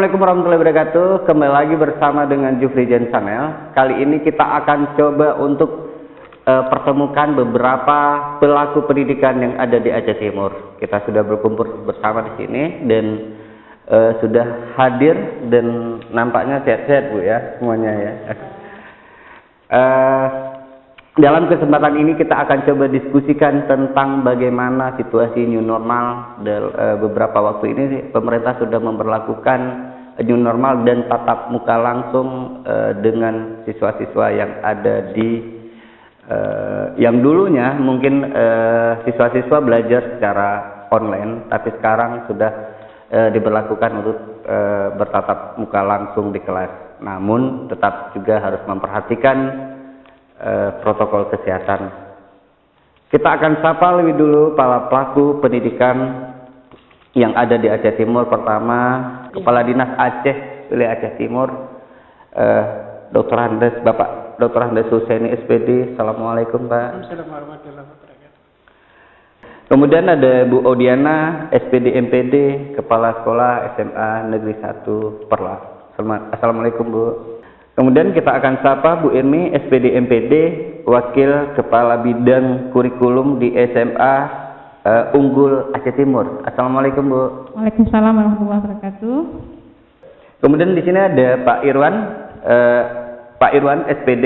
Assalamualaikum warahmatullahi wabarakatuh. Kembali lagi bersama dengan Jufrijan Channel. Kali ini kita akan coba untuk pertemukan beberapa pelaku pendidikan yang ada di Aceh Timur. Kita sudah berkumpul bersama di sini dan sudah hadir dan nampaknya sehat-sehat Bu ya semuanya ya. Dalam kesempatan ini kita akan coba diskusikan tentang bagaimana situasi new normal. Beberapa waktu ini pemerintah sudah memberlakukan new normal dan tatap muka langsung dengan siswa-siswa yang ada di yang dulunya mungkin siswa-siswa belajar secara online, tapi sekarang sudah diberlakukan untuk bertatap muka langsung di kelas. Namun tetap juga harus memperhatikan protokol kesehatan. Kita akan sapa lebih dulu para pelaku pendidikan yang ada di Aceh Timur. Pertama, Kepala Dinas Aceh wilayah Aceh Timur, Dr. Andes, Bapak Dr. Andes Husaini SPD. Assalamualaikum Pak. Assalamualaikum warahmatullahi wabarakatuh. Kemudian ada Bu Odiana SPD MPD, Kepala Sekolah SMA Negeri 1 Perla. Assalamualaikum Bu. Kemudian kita akan sapa Bu Irmi SPD MPD, Wakil Kepala Bidang Kurikulum di SMA Unggul Aceh Timur. Assalamualaikum Bu. Waalaikumsalam warahmatullahi wabarakatuh. Kemudian di sini ada Pak Irwan SPD,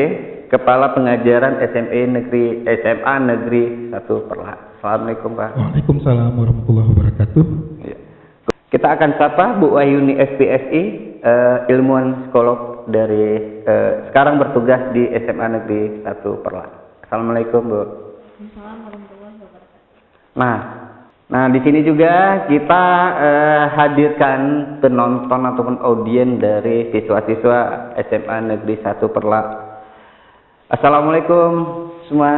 Kepala Pengajaran SMA Negeri 1 Perla. Assalamualaikum Pak. Waalaikumsalam warahmatullahi wabarakatuh. Ya. Kita akan sapa Bu Wahyuni SPSI, ilmuwan psikolog dari sekarang bertugas di SMA Negeri 1 Perla. Assalamualaikum Bu. Waalaikumsalam warahmatullahi wabarakatuh. Nah di sini juga kita hadirkan penonton ataupun audien dari siswa-siswa SMA Negeri 1 Perla. Assalamualaikum semua.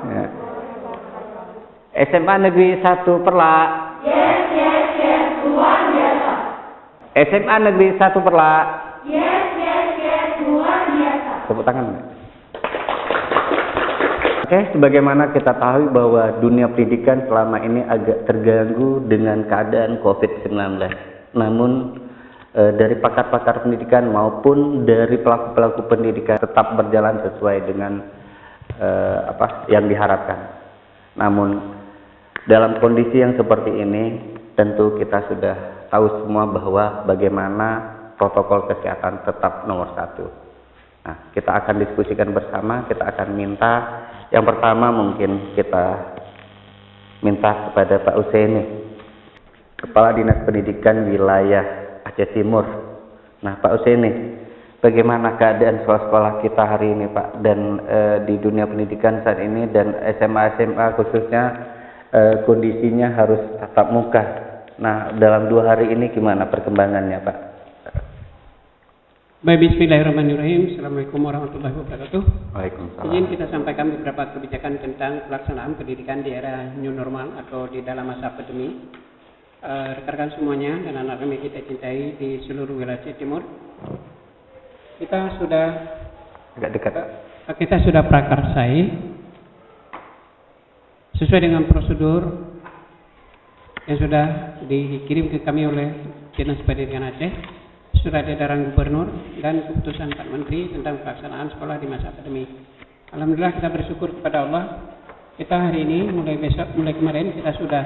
Ya. SMA Negeri 1 Perla. Yes, luar biasa. SMA Negeri 1 Perla. Yes, luar biasa. Tepuk tangan. Oke, sebagaimana kita tahu bahwa dunia pendidikan selama ini agak terganggu dengan keadaan COVID-19. Namun dari pakar-pakar pendidikan maupun dari pelaku-pelaku pendidikan tetap berjalan sesuai dengan apa yang diharapkan. Namun dalam kondisi yang seperti ini tentu kita sudah tahu semua bahwa bagaimana protokol kesehatan tetap nomor 1. Nah, kita akan diskusikan bersama. Kita akan minta yang pertama mungkin kita minta kepada Pak Husaini, Kepala Dinas Pendidikan Wilayah Aceh Timur. Nah, Pak Husaini, bagaimana keadaan sekolah-sekolah kita hari ini Pak, dan di dunia pendidikan saat ini dan SMA khususnya kondisinya harus tatap muka. Nah, dalam 2 hari ini gimana perkembangannya Pak? Baik, bismillahirrahmanirrahim. Assalamualaikum warahmatullahi wabarakatuh. Waalaikumsalam. Izin kita sampaikan beberapa kebijakan tentang pelaksanaan pendidikan di era new normal atau di dalam masa pandemi. Rekan-rekan semuanya dan anak kami kita cintai di seluruh wilayah Aceh Timur. Kita sudah Agak dekat. Kita sudah prakarsai sesuai dengan prosedur yang sudah dikirim ke kami oleh Dinas Pendidikan Aceh, surat edaran Gubernur dan keputusan Pak Menteri tentang pelaksanaan sekolah di masa pandemi. Alhamdulillah kita bersyukur kepada Allah. Kita hari ini mulai kemarin kita sudah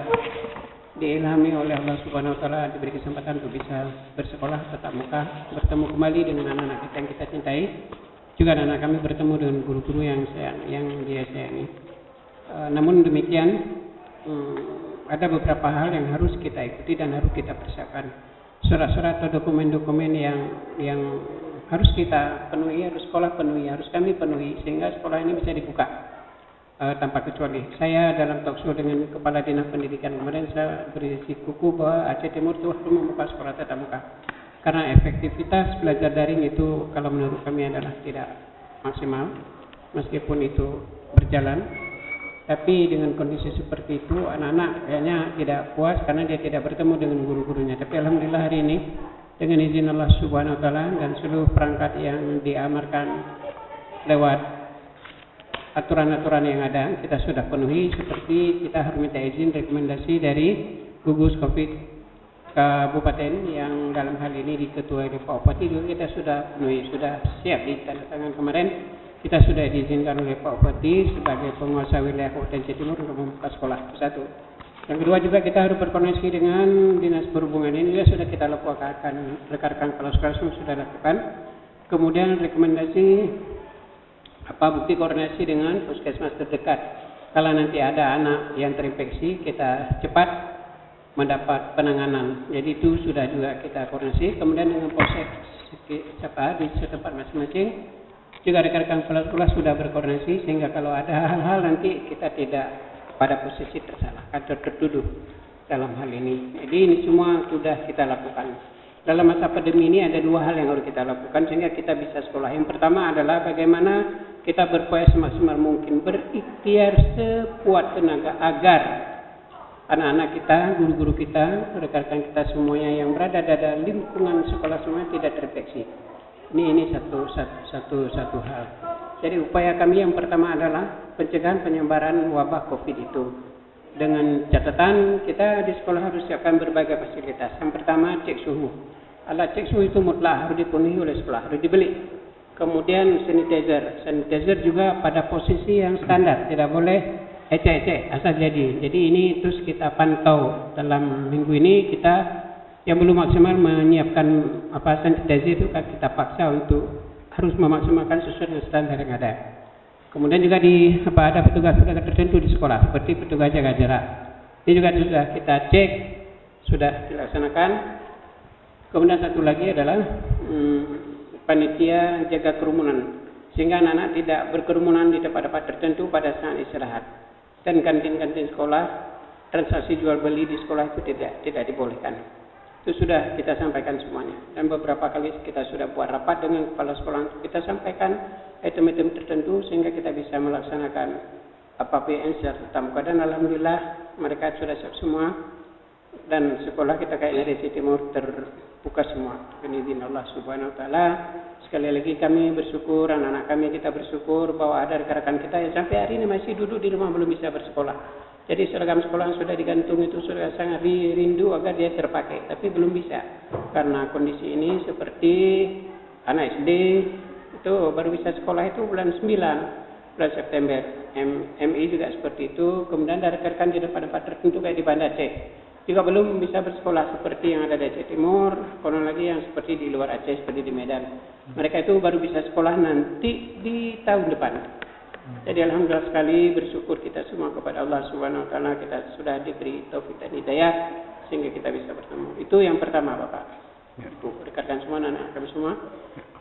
diilhami oleh Allah Subhanahu Wa Taala, diberi kesempatan untuk bisa bersekolah tatap muka, bertemu kembali dengan anak-anak kita yang kita cintai. Juga anak kami bertemu dengan guru-guru yang dia sayangi. Namun demikian ada beberapa hal yang harus kita ikuti dan harus kita persiapkan. Surat-surat atau dokumen-dokumen yang harus kita penuhi, harus sekolah penuhi, harus kami penuhi sehingga sekolah ini bisa dibuka tanpa kecuali. Saya dalam talkshow dengan Kepala Dinas Pendidikan kemarin saya berisi kuku bahwa Aceh Timur itu harus membuka sekolah tatap muka. Karena efektivitas belajar daring itu kalau menurut kami adalah tidak maksimal meskipun itu berjalan. Tapi dengan kondisi seperti itu anak-anak kayaknya tidak puas karena dia tidak bertemu dengan guru-gurunya. Tapi alhamdulillah hari ini dengan izin Allah Subhanahu Wa Taala dan seluruh perangkat yang diamarkan lewat aturan-aturan yang ada kita sudah penuhi, seperti kita harus minta izin rekomendasi dari gugus COVID kabupaten yang dalam hal ini diketuai oleh Pak Bupati juga kita sudah penuhi, sudah siap di tanda tangan kemarin. Kita sudah diizinkan oleh Pak Bupati sebagai penguasa wilayah Kabupaten Aceh Timur untuk membuka sekolah. Itu satu. Yang kedua juga kita harus berkoordinasi dengan Dinas Perhubungan. Ini juga sudah kita lakukan, rekan-rekan kepala sekolah semua sudah lakukan. Kemudian rekomendasi bukti koordinasi dengan puskesmas terdekat. Kalau nanti ada anak yang terinfeksi, kita cepat mendapat penanganan. Jadi itu sudah juga kita koordinasi. Kemudian dengan polsek di setempat masing-masing juga rekan-rekan kepala sekolah sudah berkoordinasi sehingga kalau ada hal-hal nanti kita tidak pada posisi tersalah atau tertuduh dalam hal ini. Jadi ini semua sudah kita lakukan. Dalam masa pandemi ini ada dua hal yang harus kita lakukan sehingga kita bisa sekolah. Yang pertama adalah bagaimana kita berupaya semaksimal mungkin berikhtiar sekuat tenaga agar anak-anak kita, guru-guru kita, rekan-rekan kita semuanya yang berada dalam lingkungan sekolah semuanya tidak terinfeksi. Ini satu hal. Jadi upaya kami yang pertama adalah pencegahan penyebaran wabah COVID itu. Dengan catatan kita di sekolah harus siapkan berbagai fasilitas. Yang pertama cek suhu. Alat cek suhu itu mutlak harus dipenuhi oleh sekolah, harus dibeli. Kemudian sanitizer juga pada posisi yang standar, tidak boleh ecek-ecek asal jadi. Jadi ini terus kita pantau dalam minggu ini kita yang belum maksimal menyiapkan sanitizer itu kita paksa untuk harus memaksimalkan sesuai dengan standar yang ada. Kemudian juga ada petugas-petugas tertentu di sekolah seperti petugas jaga jarak. Ini juga sudah kita cek, sudah dilaksanakan. Kemudian satu lagi adalah panitia jaga kerumunan sehingga anak-anak tidak berkerumunan di tempat-tempat tertentu pada saat istirahat. Dan kantin-kantin sekolah, transaksi jual beli di sekolah itu tidak dibolehkan. Itu sudah kita sampaikan semuanya. Dan beberapa kali kita sudah buat rapat dengan kepala sekolah untuk kita sampaikan item-item tertentu sehingga kita bisa melaksanakan PPN secara tetap muka. Dan alhamdulillah mereka sudah siap semua dan sekolah kita kayaknya di Aceh Timur terbuka semua dengan izin Allah Subhanahu wa taala. Sekali lagi kami bersyukur, anak-anak kami kita bersyukur bahwa ada rekan-rekan kita yang sampai hari ini masih duduk di rumah belum bisa bersekolah. Jadi seragam sekolah yang sudah digantung itu sudah sangat rindu agar dia terpakai, tapi belum bisa karena kondisi ini seperti anak SD itu baru bisa sekolah itu bulan September. MI juga seperti itu. Kemudian dari rekan di tempat-tempat tertentu kayak di Banda Aceh juga belum bisa bersekolah seperti yang ada di Aceh Timur, konon lagi yang seperti di luar Aceh seperti di Medan. Mereka itu baru bisa sekolah nanti di tahun depan. Jadi alhamdulillah sekali bersyukur kita semua kepada Allah Subhanahu wa taala kita sudah diberi taufik dan hidayah sehingga kita bisa bertemu. Itu yang pertama Bapak. Ibu, rekan semua anak kami semua.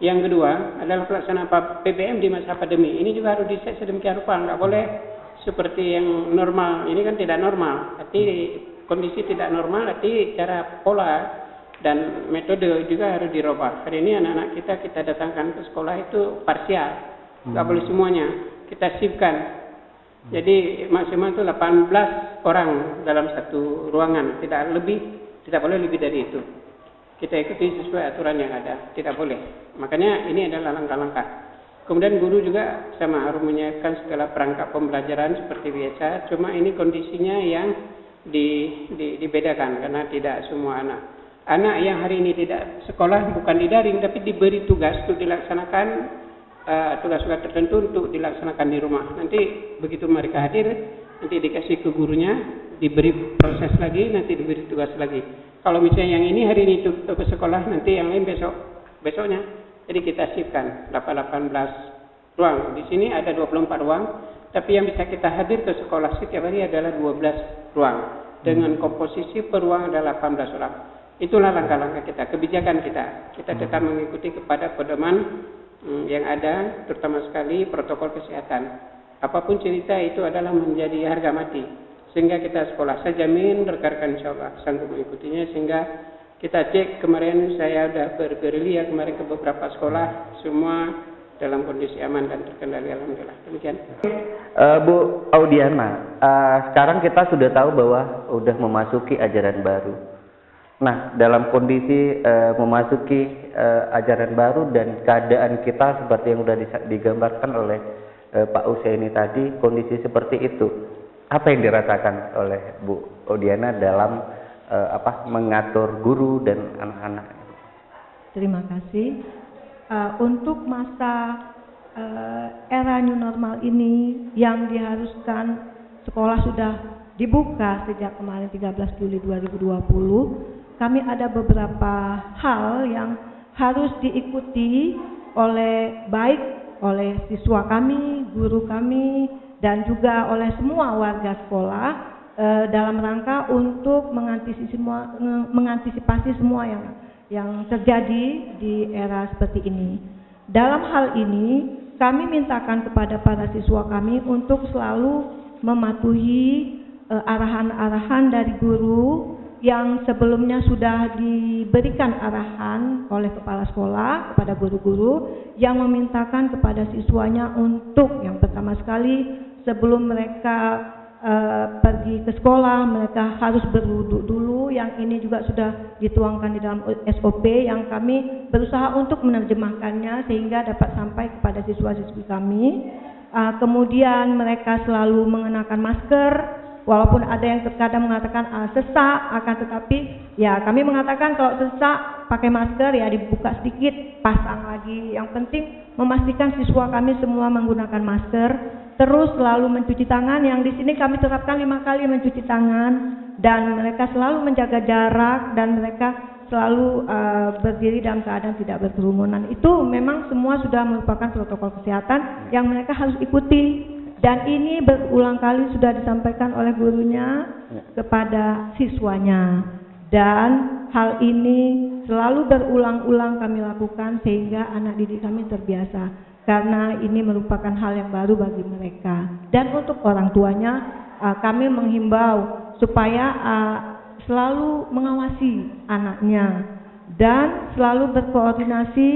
Yang kedua adalah pelaksanaan PPM di masa pandemi. Ini juga harus diset sedemikian rupa, enggak boleh seperti yang normal. Ini kan tidak normal. Arti kondisi tidak normal, arti cara pola dan metode juga harus dirubah. Hari ini anak-anak kita datangkan ke sekolah itu parsial. Enggak boleh semuanya. Kita shiftkan. Jadi maksimal itu 18 orang dalam satu ruangan, tidak boleh lebih dari itu. Kita ikuti sesuai aturan yang ada, tidak boleh. Makanya ini adalah langkah-langkah. Kemudian guru juga sama harus menyiapkan segala perangkat pembelajaran seperti biasa, cuma ini kondisinya yang dibedakan karena tidak semua anak yang hari ini tidak sekolah bukan di daring tapi diberi tugas untuk dilaksanakan tugas-tugas tertentu untuk dilaksanakan di rumah. Nanti begitu mereka hadir, nanti dikasih ke gurunya, diberi proses lagi, nanti diberi tugas lagi. Kalau misalnya yang ini hari ini untuk ke sekolah, nanti yang lain besoknya. Jadi kita shiftkan 18 ruang. Di sini ada 24 ruang, tapi yang bisa kita hadir ke sekolah setiap hari adalah 12 ruang. Dengan komposisi per ruang adalah 18 orang. Itulah langkah-langkah kita, kebijakan kita. Kita tetap mengikuti kepada pedoman yang ada, terutama sekali protokol kesehatan. Apapun cerita itu adalah menjadi harga mati. Sehingga kita sekolah, saya jamin rekan-rekan insyaallah sanggup mengikutinya. Sehingga kita cek kemarin saya sudah bergerilya kemarin ke beberapa sekolah, semua dalam kondisi aman dan terkendali alhamdulillah. Demikian. Bu Audiana, sekarang kita sudah tahu bahwa sudah memasuki ajaran baru. Nah, dalam kondisi memasuki ajaran baru dan keadaan kita seperti yang sudah digambarkan oleh Pak Usaini tadi, kondisi seperti itu, apa yang dirasakan oleh Bu Audiana dalam mengatur guru dan anak-anak? Terima kasih. Untuk masa era new normal ini yang diharuskan sekolah sudah dibuka sejak kemarin 13 Juli 2020, kami ada beberapa hal yang harus diikuti baik oleh siswa kami, guru kami, dan juga oleh semua warga sekolah dalam rangka untuk mengantisipasi semua yang terjadi di era seperti ini. Dalam hal ini, kami mintakan kepada para siswa kami untuk selalu mematuhi arahan-arahan dari guru yang sebelumnya sudah diberikan arahan oleh kepala sekolah kepada guru-guru yang memintakan kepada siswanya untuk yang pertama sekali sebelum mereka pergi ke sekolah mereka harus berwudu dulu. Yang ini juga sudah dituangkan di dalam SOP yang kami berusaha untuk menerjemahkannya sehingga dapat sampai kepada siswa-siswi kami. Kemudian mereka selalu mengenakan masker. Walaupun ada yang terkadang mengatakan sesak, akan tetapi ya kami mengatakan kalau sesak pakai masker ya dibuka sedikit, pasang lagi. Yang penting memastikan siswa kami semua menggunakan masker, terus selalu mencuci tangan. Yang di sini kami terapkan 5 kali mencuci tangan dan mereka selalu menjaga jarak dan mereka selalu berdiri dalam keadaan tidak berkerumunan. Itu memang semua sudah merupakan protokol kesehatan yang mereka harus ikuti. Dan ini berulang kali sudah disampaikan oleh gurunya kepada siswanya. Dan hal ini selalu berulang-ulang kami lakukan sehingga anak didik kami terbiasa. Karena ini merupakan hal yang baru bagi mereka. Dan untuk orang tuanya kami menghimbau supaya selalu mengawasi anaknya. Dan selalu berkoordinasi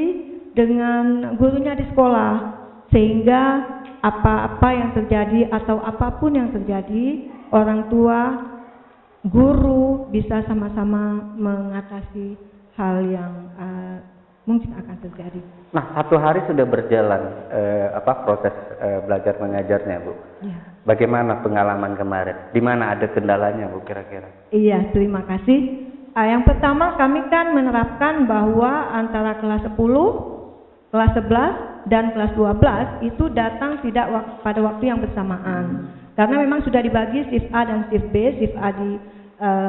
dengan gurunya di sekolah. Sehingga apa-apa yang terjadi atau apapun yang terjadi, orang tua, guru bisa sama-sama mengatasi hal yang mungkin akan terjadi. Nah, 1 hari sudah berjalan proses belajar mengajarnya, Bu. Ya. Bagaimana pengalaman kemarin? Di mana ada kendalanya, Bu, kira-kira? Iya, terima kasih. Yang pertama kami kan menerapkan bahwa antara kelas 10, kelas 11 dan kelas 12 itu datang tidak pada waktu yang bersamaan. Karena memang sudah dibagi shift A dan shift B, shift A di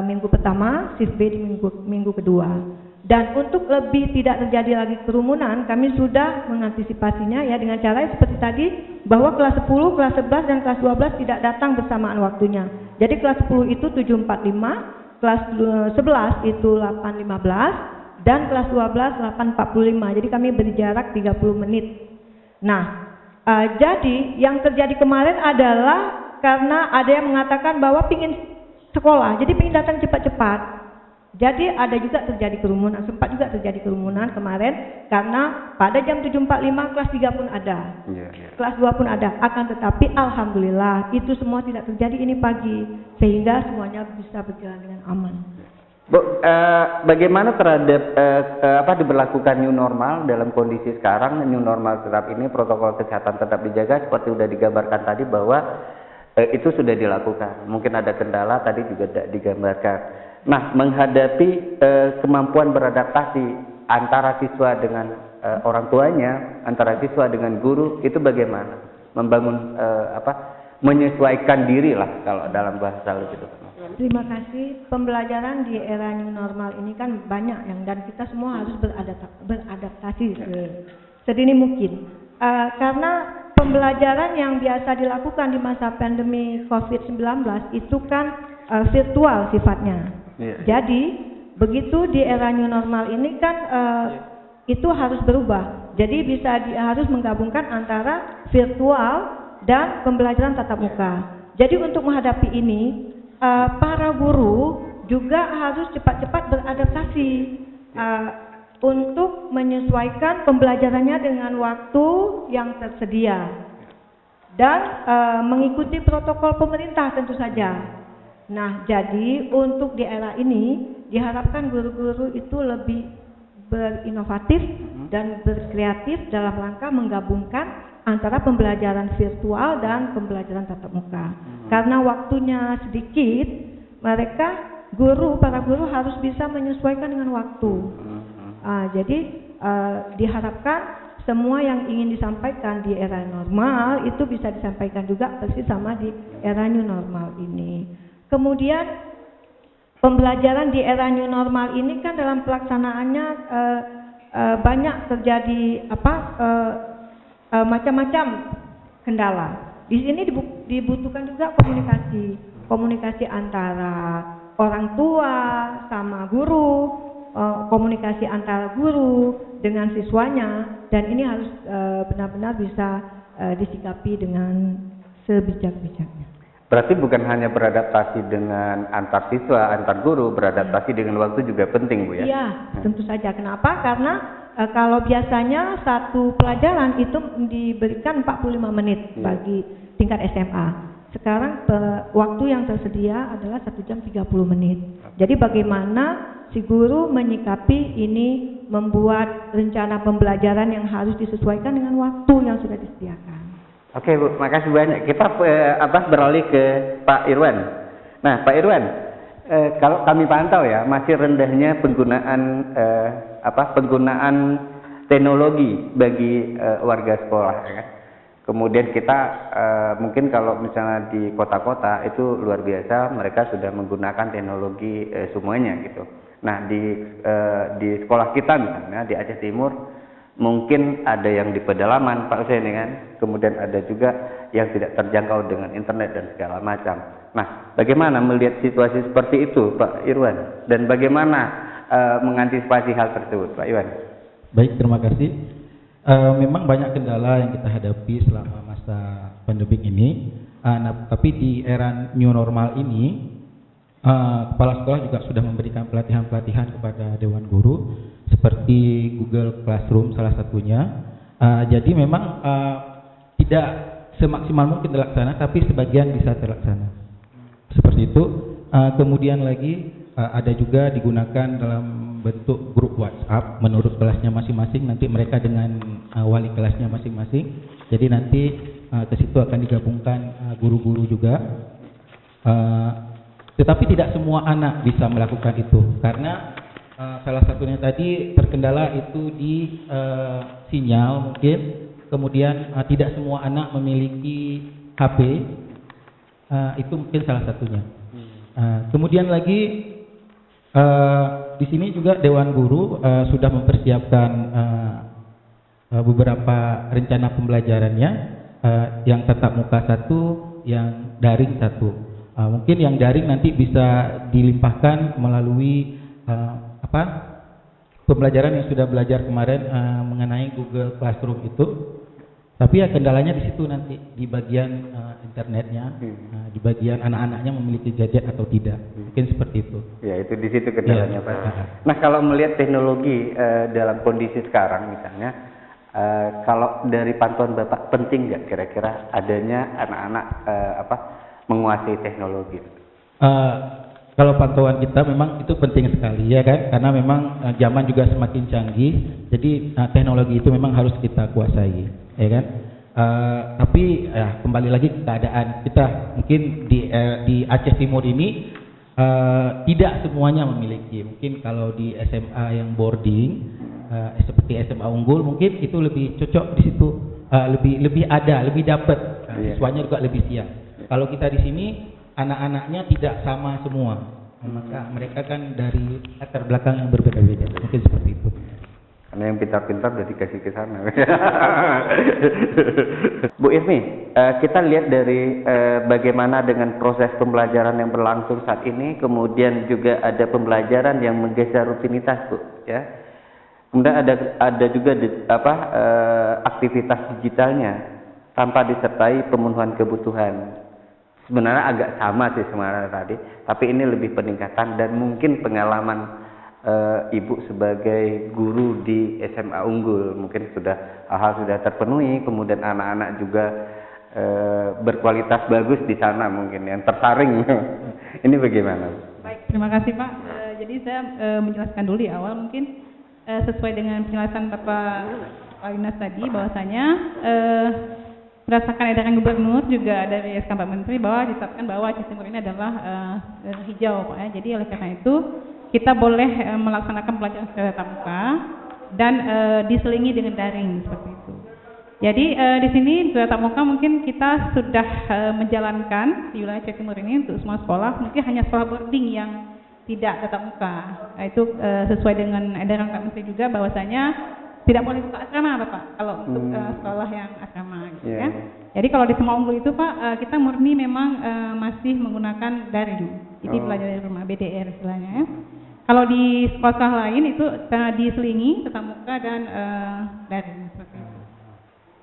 minggu pertama, shift B di minggu kedua. Dan untuk lebih tidak terjadi lagi kerumunan, kami sudah mengantisipasinya ya dengan cara seperti tadi bahwa kelas 10, kelas 11 dan kelas 12 tidak datang bersamaan waktunya. Jadi kelas 10 itu 7.45, kelas 11 itu 8.15 dan kelas 12 8.45. Jadi kami beri jarak 30 menit. Nah, jadi yang terjadi kemarin adalah karena ada yang mengatakan bahwa pingin sekolah, jadi pingin datang cepat-cepat. Jadi ada juga terjadi kerumunan, sempat juga terjadi kerumunan kemarin karena pada jam 7.45 kelas 3 pun ada. Kelas 2 pun ada. Akan tetapi alhamdulillah itu semua tidak terjadi ini pagi sehingga semuanya bisa berjalan dengan aman. Bu, bagaimana terhadap diberlakukan new normal dalam kondisi sekarang? New normal tetap ini, protokol kesehatan tetap dijaga seperti sudah digambarkan tadi bahwa itu sudah dilakukan. Mungkin ada kendala tadi juga digambarkan. Nah, menghadapi kemampuan beradaptasi antara siswa dengan orang tuanya, antara siswa dengan guru, itu bagaimana? Membangun menyesuaikan diri lah kalau dalam bahasa lebih itu. Terima kasih. Pembelajaran di era new normal ini kan banyak dan kita semua harus beradaptasi sedini mungkin. Karena pembelajaran yang biasa dilakukan di masa pandemi COVID-19 itu kan virtual sifatnya. Jadi begitu di era new normal ini kan itu harus berubah. Jadi harus menggabungkan antara virtual dan pembelajaran tatap muka. Jadi untuk menghadapi ini para guru juga harus cepat-cepat beradaptasi untuk menyesuaikan pembelajarannya dengan waktu yang tersedia dan mengikuti protokol pemerintah tentu saja. Nah, jadi untuk di era ini diharapkan guru-guru itu lebih berinovatif dan berkreatif dalam rangka menggabungkan antara pembelajaran virtual dan pembelajaran tatap muka. Karena waktunya sedikit, mereka para guru harus bisa menyesuaikan dengan waktu. Jadi diharapkan semua yang ingin disampaikan di era normal itu bisa disampaikan juga persis sama di era new normal ini. Kemudian pembelajaran di era new normal ini kan dalam pelaksanaannya banyak terjadi macam-macam kendala. Di sini dibutuhkan juga komunikasi antara orang tua sama guru, komunikasi antara guru dengan siswanya, dan ini harus benar-benar bisa disikapi dengan sebijak-bijaknya. Berarti bukan hanya beradaptasi dengan antar siswa, antar guru, beradaptasi dengan waktu juga penting, Bu ya? Iya, tentu saja. Kenapa? Karena kalau biasanya satu pelajaran itu diberikan 45 menit bagi tingkat SMA. Sekarang waktu yang tersedia adalah 1 jam 30 menit. Jadi bagaimana si guru menyikapi ini, membuat rencana pembelajaran yang harus disesuaikan dengan waktu yang sudah disediakan. Oke Bu, makasih banyak. Kita beralih ke Pak Irwan. Nah Pak Irwan, kalau kami pantau ya masih rendahnya penggunaan teknologi bagi warga sekolah, ya kan? Kemudian kita mungkin kalau misalnya di kota-kota itu luar biasa, mereka sudah menggunakan teknologi semuanya gitu. Nah di sekolah kita misalnya di Aceh Timur mungkin ada yang di pedalaman Pak Hussein kan, kemudian ada juga yang tidak terjangkau dengan internet dan segala macam. Nah bagaimana melihat situasi seperti itu Pak Irwan, dan bagaimana mengantisipasi hal tersebut Pak Irwan? Baik, terima kasih. Memang banyak kendala yang kita hadapi selama masa pandemi ini, tapi di era new normal ini kepala sekolah juga sudah memberikan pelatihan-pelatihan kepada Dewan Guru seperti Google Classroom salah satunya. Jadi memang tidak semaksimal mungkin terlaksana, tapi sebagian bisa terlaksana seperti itu. Kemudian lagi ada juga digunakan dalam bentuk grup WhatsApp menurut kelasnya masing-masing, nanti mereka dengan wali kelasnya masing-masing. Jadi nanti ke situ akan digabungkan guru-guru juga. Tetapi tidak semua anak bisa melakukan itu karena salah satunya tadi terkendala itu di sinyal mungkin. Kemudian tidak semua anak memiliki HP, itu mungkin salah satunya. Kemudian lagi di sini juga Dewan Guru sudah mempersiapkan beberapa rencana pembelajarannya, yang tatap muka 1, yang daring 1. Mungkin yang daring nanti bisa dilimpahkan melalui pembelajaran yang sudah belajar kemarin mengenai Google Classroom itu. Tapi ya kendalanya di situ nanti di bagian internetnya, di bagian anak-anaknya memiliki gadget atau tidak, mungkin seperti itu. Ya itu di situ kendalanya Pak. Nah kalau melihat teknologi dalam kondisi sekarang misalnya, kalau dari pantauan Bapak penting nggak kira-kira adanya anak-anak menguasai teknologi? Kalau pantauan kita memang itu penting sekali ya kan, karena memang zaman juga semakin canggih, jadi teknologi itu memang harus kita kuasai, ya kan. Tapi kembali lagi ke keadaan kita mungkin di Aceh Timur ini tidak semuanya memiliki. Mungkin kalau di SMA yang boarding seperti SMA Unggul mungkin itu lebih cocok di situ, lebih dapat, siswanya juga lebih siap. Kalau kita di sini anak-anaknya tidak sama semua, maka mereka kan dari latar belakang yang berbeda-beda, mungkin seperti itu. Karena yang pintar-pintar udah dikasih ke sana. Bu Irmi, kita lihat dari bagaimana dengan proses pembelajaran yang berlangsung saat ini, kemudian juga ada pembelajaran yang menggeser rutinitas, Bu, ya. Kemudian ada juga aktivitas digitalnya tanpa disertai pemenuhan kebutuhan. Sebenarnya agak sama sih sebenarnya tadi, tapi ini lebih peningkatan dan mungkin pengalaman Ibu sebagai guru di SMA Unggul mungkin hal sudah terpenuhi, kemudian anak-anak juga berkualitas bagus di sana mungkin yang tersaring. Ini bagaimana? Baik, terima kasih Pak. Jadi saya menjelaskan dulu di awal mungkin sesuai dengan penjelasan Bapak Alinas tadi bahwasanya berdasarkan edaran gubernur juga dari SK Pak Menteri bahwa ditetapkan bahwa Aceh Timur ini adalah hijau Pak ya. Jadi oleh karena itu kita boleh melaksanakan pelajaran secara tatap muka dan diselingi dengan daring seperti itu. Jadi di sini tatap muka mungkin kita sudah menjalankan di wilayah Aceh Timur ini untuk semua sekolah, mungkin hanya sekolah boarding yang tidak tatap muka. Nah, itu sesuai dengan edaran Pak Menteri juga bahwasanya tidak boleh buka asrama Bapak kalau untuk sekolah yang asrama gitu ya. Jadi kalau di Semua Unggul itu Pak kita murni memang masih menggunakan daring. Jadi belajar dari rumah BDR istilahnya ya. Kalau di sekolah lain itu diselingi tatap muka dan daring seperti itu.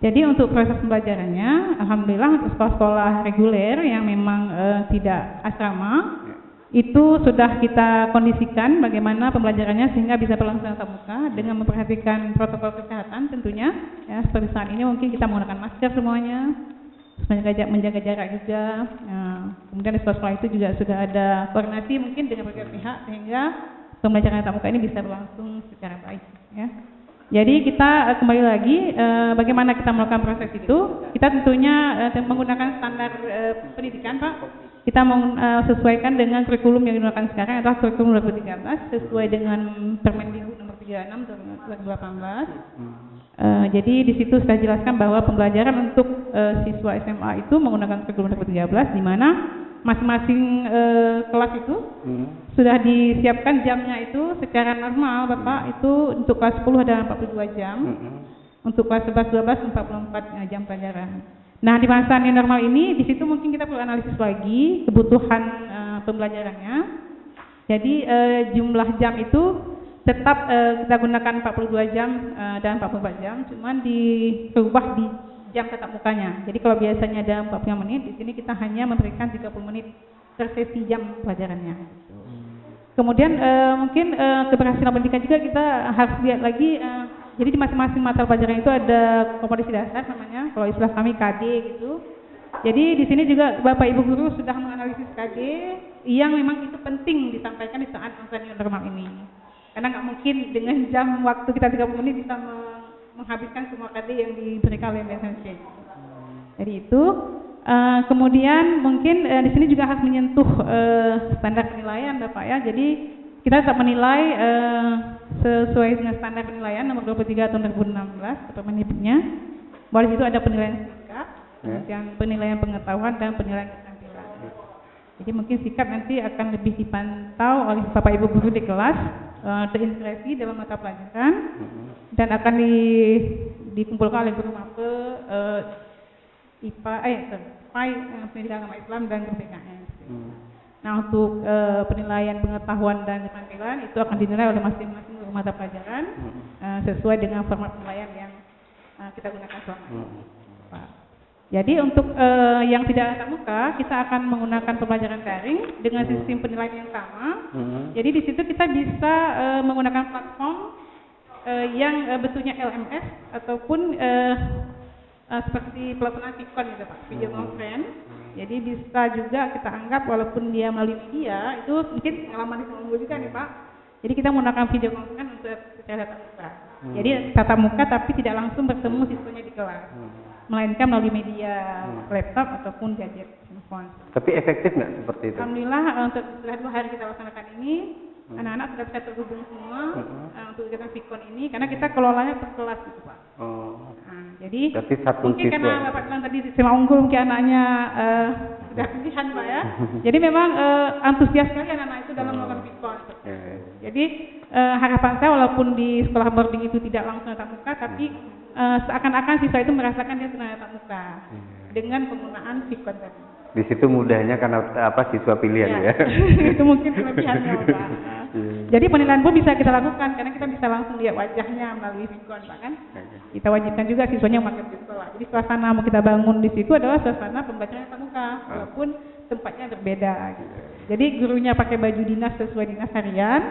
Jadi untuk proses pembelajarannya alhamdulillah untuk sekolah-sekolah reguler yang memang tidak asrama itu sudah kita kondisikan bagaimana pembelajarannya sehingga bisa berlangsung tatap muka dengan memperhatikan protokol kesehatan tentunya ya, seperti saat ini mungkin kita menggunakan masker semuanya, menjaga jarak juga. Kemudian di sekolah itu juga sudah ada koordinasi mungkin dengan berbagai pihak sehingga pembelajaran tatap muka ini bisa berlangsung secara baik ya. Jadi kita kembali lagi bagaimana kita melakukan proses itu, kita tentunya menggunakan standar pendidikan Pak. Kita sesuaikan dengan kurikulum yang digunakan sekarang adalah kurikulum 2013 sesuai dengan Permendikbud nomor 36 tahun 2018. Jadi di situ saya jelaskan bahwa pembelajaran untuk siswa SMA itu menggunakan kurikulum 2013 di mana masing-masing kelas itu sudah disiapkan jamnya itu secara normal Bapak itu untuk kelas 10 ada 42 jam, untuk kelas 11 12 44 jam pelajaran. Nah di masa new normal ini di situ mungkin kita perlu analisis lagi kebutuhan pembelajarannya. Jadi jumlah jam itu tetap kita gunakan 42 jam dan 44 jam, cuman dirubah di jam tatap mukanya. Jadi kalau biasanya ada 45 menit, di sini kita hanya memberikan 30 menit per sesi jam pelajarannya. Kemudian mungkin keberhasilan pendidikan juga kita harus lihat lagi. Jadi di masing-masing mata pelajaran itu ada kompetensi dasar namanya, kalau istilah kami KD gitu. Jadi di sini juga Bapak Ibu guru sudah menganalisis KD yang memang itu penting disampaikan di saat masa new normal ini. Karena nggak mungkin dengan jam waktu kita 30 menit bisa menghabiskan semua KD yang diberikan oleh BSMC. Jadi itu kemudian mungkin di sini juga harus menyentuh standar penilaian Bapak ya. Jadi kita tetap menilai sesuai dengan standar penilaian nomor 23 tahun 2016 atau Permendikbudnya. Bahwa di situ ada penilaian sikap, kemudian penilaian pengetahuan dan penilaian keterampilan. Jadi mungkin sikap nanti akan lebih dipantau oleh Bapak Ibu guru di kelas, terintegrasi dalam mata pelajaran dan akan dikumpulkan oleh guru MAPE, IPA, Pendidikan Agama Islam dan guru PKN. Nah untuk penilaian pengetahuan dan keterampilan itu akan dinilai oleh masing-masing guru mata pelajaran sesuai dengan format penilaian yang kita gunakan selama ini. Jadi untuk yang tidak tatap muka kita akan menggunakan pembelajaran daring dengan sistem penilaian yang sama. Jadi di situ kita bisa menggunakan platform yang bentuknya LMS ataupun seperti pelaksanaan Vicon gitu Pak, video conference. Jadi bisa juga kita anggap walaupun dia melalui media itu mungkin pengalaman di Semua Unggul juga nih Pak. Jadi kita menggunakan video conference untuk secara tatap muka. Jadi tatap muka tapi tidak langsung bertemu siswanya di kelas, melainkan melalui media laptop ataupun gadget handphone. Tapi efektif nggak seperti itu? Alhamdulillah untuk setelah 2 hari kita laksanakan ini anak-anak sudah bisa terhubung semua untuk kegiatan Vicon ini karena kita kelolanya per kelas gitu Pak. Jadi mungkin karena Bapak bilang tadi Semua Unggul mungkin anaknya sudah pilihan Pak ya. Jadi memang antusias sekali anak-anak itu dalam melakukan Vicon. Jadi harapan saya walaupun di sekolah boarding itu tidak langsung tatap muka tapi seakan-akan siswa itu merasakan dia sedang tatap muka dengan penggunaan Vicon tadi. Di situ mudahnya karena siswa pilihan ya. Itu mungkin kelebihannya Pak. Jadi penilaian pun bisa kita lakukan karena kita bisa langsung lihat wajahnya melalui Vicon Pak kan. Kita wajibkan juga siswanya memakai di sekolah. Jadi suasana mau kita bangun di situ adalah suasana pembelajaran tatap muka walaupun tempatnya berbeda gitu. Jadi gurunya pakai baju dinas sesuai dinas harian,